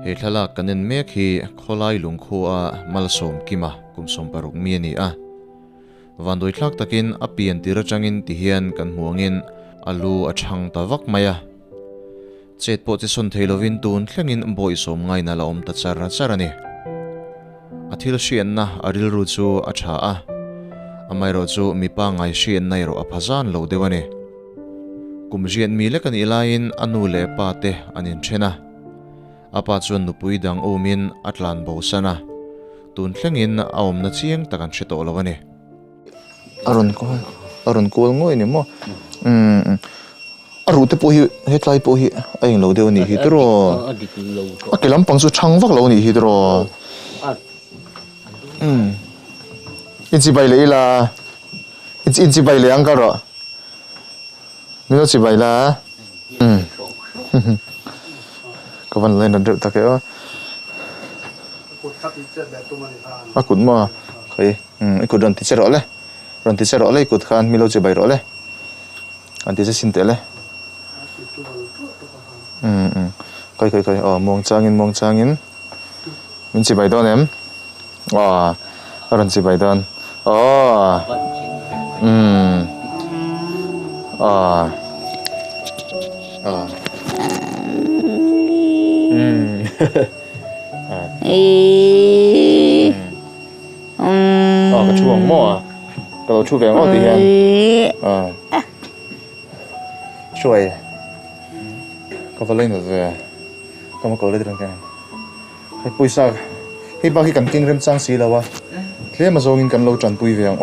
he thalak kanin mek hi kholai lungkhu a malsom kima kumsom paruk mi ani a vandoi thlak takin a pian tira tangin ti hian kan hmuangin alu a thang tawak maya chet po chi son theilovin tun thlengin boi som ngai na la om ta charani athil hrian na aril ru chu a tha a amai ro chu mipa ngai hrian nai ro a phazan lo dewani kumrian mi le kan ilain anu le pa te anin thena apa chuan nupui dang omin atlan bo sana tun thlengin aom na chiang takan threto lawani arun kol ngoi ni mo aru te po hi hetlai po hi aing lo deu ni hi tro akilam pang chu thang vak lo ni hi tro inchi bai le ila inchi bai le angkaro mino chi bai la kawan lain dan tak ya akut ma khai ikut dan teacher ole ron teacher ole ikut khan milo chi bai ole anti se sin tele kai mong changin min chi bai don em ron chi bai don cái chuồng mò cái đầu chu vẹn ngọt thì hen chuối có vào lên rồi có một câu lên được cái hay bùi sa hay bao khi cần kinh rem sang xí là wa thế mà rồi cần lâu tròn bùi vẹn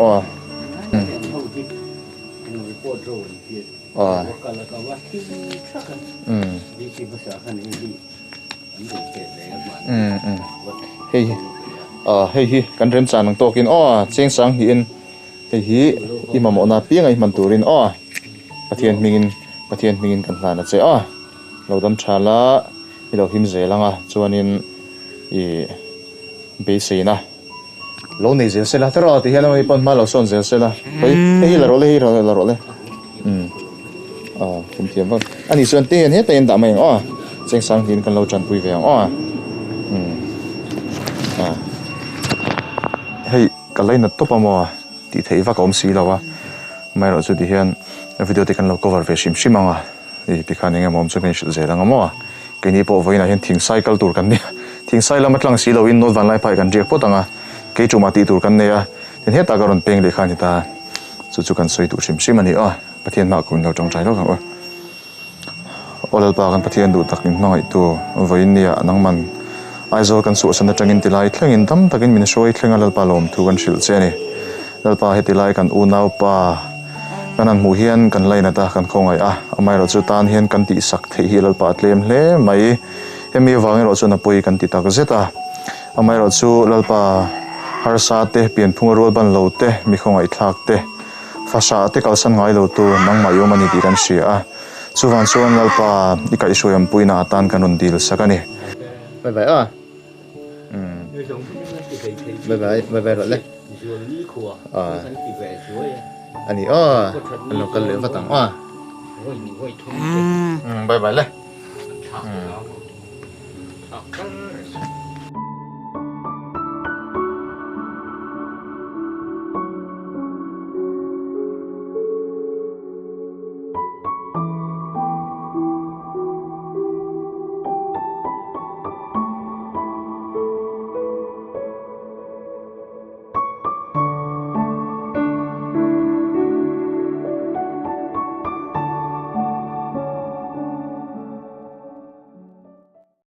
hey kan rem chan nang tokin cheng sang hi in hi imamo na pi ngai man turin pathian mingin kan hlana che lodam thala milo him zelanga chuanin I be seina lo nei zel sela tara ti hela mai pon ma lo son zel sela hey la role kum thiam ba ani chuan te he ten da mai cheng sang hin kan lo chan pui ve hey kalai na topa mo ti thei va kom si lawa mai ro chu ti hian video te kan lo cover ve shim anga ti khan nge mom chu ben shil zelanga mo ke ni po voina hian thing cycle tur kan ni thing cycle matlang si lo in not van lai pai kan riak potanga ke chu ma ti tur kan ne ya ten he ta garon peng le khan ta chu kan soi tu shim ani pathian ma kun lo tong chai lo ka olal pa kan pathian du takin mangai tu voinia nangman aizo kan su san atangin tilai thlengin tam takin min shoi thlenga lalpa lom thu kan shil che ni lalpa he tilai kan unau pa kanan mu hian kan laina ta kan khongai amai ro chu tan hian kan ti sak thei hi lalpa tlem hle mai hemi wangi ro chu na poi kan ti tak zeta amai ro chu lalpa harsa te pian phunga rol ban lo te mi khongai thlak te fasha te kalsan ngai lo tu nang mai yomani ti kan sia chuwan chuan lalpa ikai shoyam puina tan kanun dil sakani bye bye bye bye rồi đấy anh ấy anh nó cần luyện phát tặng bye bye đấy